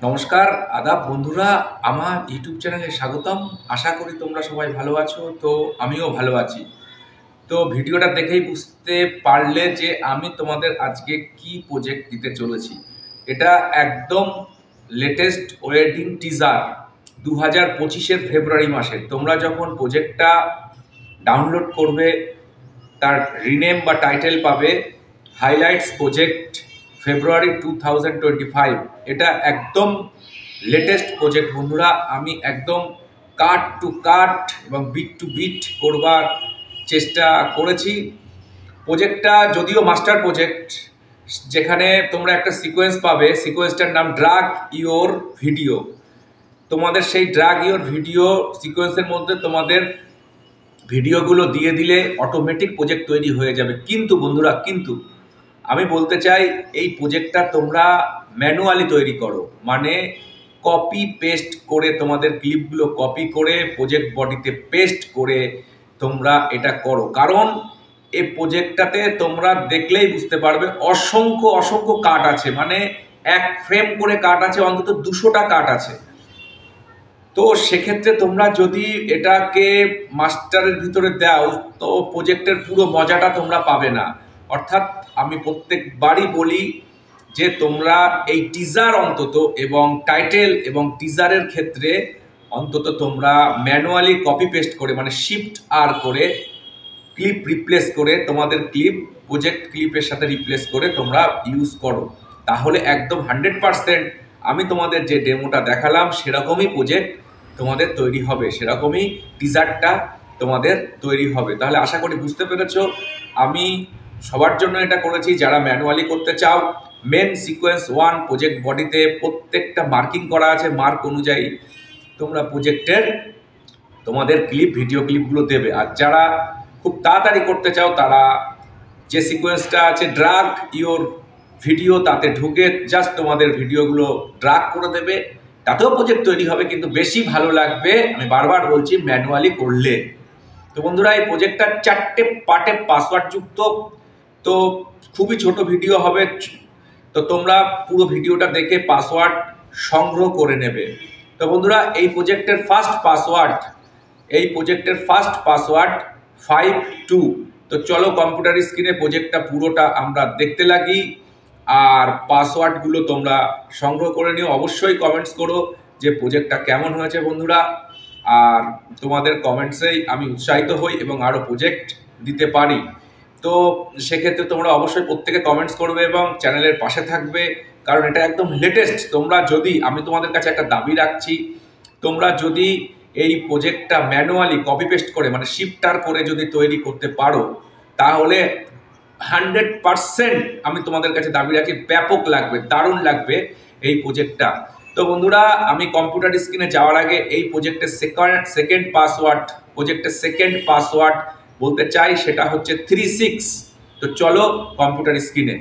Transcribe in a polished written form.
নমস্কার, আদাব বন্ধুরা, আমার ইউটিউব চ্যানেলে স্বাগতম। আশা করি তোমরা সবাই ভালো আছো। তো আমিও ভালো আছি। তো ভিডিওটা দেখেই বুঝতে পারলে যে আমি তোমাদের আজকে কি প্রজেক্ট দিতে চলেছি। এটা একদম লেটেস্ট ওয়েডিং টিজার 2025-এর ফেব্রুয়ারি মাসে। তোমরা যখন প্রজেক্টটা ডাউনলোড করবে তার রিনেম বা টাইটেল পাবে হাইলাইটস প্রজেক্ট ফেব্রুয়ারি 2025। এটা একদম লেটেস্ট প্রজেক্ট বন্ধুরা। আমি একদম কাট টু কাট এবং বিট টু বিট করবার চেষ্টা করেছি। প্রজেক্টটা যদিও মাস্টার প্রজেক্ট, যেখানে তোমরা একটা সিকোয়েন্স পাবে, সিকোয়েন্সটার নাম ড্রাগ ইওর ভিডিও। তোমাদের সেই ড্রাগ ইওর ভিডিও সিকোয়েন্সের মধ্যে তোমাদের ভিডিওগুলো দিয়ে দিলে অটোমেটিক প্রজেক্ট তৈরি হয়ে যাবে। কিন্তু বন্ধুরা, কিন্তু আমি বলতে চাই এই প্রজেক্টটা তোমরা ম্যানুয়ালি তৈরি করো, মানে কপি পেস্ট করে তোমাদের ক্লিপগুলো কপি করে প্রজেক্ট বডিতে পেস্ট করে তোমরা এটা করো। কারণ এই প্রজেক্টটাতে তোমরা দেখলেই বুঝতে পারবে অসংখ্য অসংখ্য কাট আছে, মানে এক ফ্রেম করে কাট আছে, অন্তত 200টা কাট আছে। তো সেক্ষেত্রে তোমরা যদি এটাকে মাস্টারের ভিতরে দাও তো প্রজেক্টের পুরো মজাটা তোমরা পাবে না। অর্থাৎ আমি প্রত্যেকবারই বলি যে তোমরা এই টিজার অন্তত এবং টাইটেল এবং টিজারের ক্ষেত্রে অন্তত তোমরা ম্যানুয়ালি কপি পেস্ট করে, মানে শিফট আর করে ক্লিপ রিপ্লেস করে তোমাদের ক্লিপ প্রজেক্ট ক্লিপের সাথে রিপ্লেস করে তোমরা ইউজ করো। তাহলে একদম 100% আমি তোমাদের যে ডেমোটা দেখালাম সেরকমই প্রজেক্ট তোমাদের তৈরি হবে, সেরকমই টিজারটা তোমাদের তৈরি হবে। তাহলে আশা করি বুঝতে পেরেছো আমি সবার জন্য এটা করেছি যারা ম্যানুয়ালি করতে চাও। মেন সিকোয়েন্স 1 প্রজেক্ট বডিতে প্রত্যেকটা মার্কিং করা আছে, মার্ক অনুযায়ী তোমরা প্রজেক্টের তোমাদের ক্লিপ ভিডিও ক্লিপগুলো দেবে। আর যারা খুব তাড়াতাড়ি করতে চাও তারা যে সিকোয়েন্সটা আছে ড্রাগ ইওর ভিডিও, তাতে ঢুকে জাস্ট তোমাদের ভিডিওগুলো ড্রাগ করে দেবে, তাতেও প্রজেক্ট তৈরি হবে, কিন্তু বেশি ভালো লাগবে আমি বারবার বলছি ম্যানুয়ালি করলে। তো বন্ধুরা, এই প্রজেক্টটা 4টে পার্টে পাসওয়ার্ড যুক্ত, তো খুবই ছোট ভিডিও হবে। তো তোমরা পুরো ভিডিওটা দেখে পাসওয়ার্ড সংগ্রহ করে নেবে। তো বন্ধুরা, এই প্রজেক্টের ফার্স্ট পাসওয়ার্ড 52। তো চলো কম্পিউটার স্ক্রিনে প্রজেক্টটা পুরোটা আমরা দেখতে লাগি, আর পাসওয়ার্ডগুলো তোমরা সংগ্রহ করে নিও। অবশ্যই কমেন্টস করো যে প্রজেক্টটা কেমন হয়েছে বন্ধুরা, আর তোমাদের কমেন্টসেই আমি উৎসাহিত হই এবং আরও প্রজেক্ট দিতে পারি। তো সেক্ষেত্রে তোমরা অবশ্যই প্রত্যেকে কমেন্টস করবে এবং চ্যানেলের পাশে থাকবে, কারণ এটা একদম লেটেস্ট। তোমরা যদি, আমি তোমাদের কাছে একটা দাবি রাখছি, তোমরা যদি এই প্রজেক্টটা ম্যানুয়ালি কপি পেস্ট করে, মানে শিফটার করে যদি তৈরি করতে পারো, তাহলে 100% আমি তোমাদের কাছে দাবি রাখি ব্যাপক লাগবে, দারুণ লাগবে এই প্রজেক্টটা। তো বন্ধুরা, আমি কম্পিউটার স্ক্রিনে যাওয়ার আগে এই প্রজেক্টের সেকেন্ড পাসওয়ার্ড বলতে চাই, সেটা হচ্ছে 36। তো চলো কম্পিউটার স্ক্রিনে।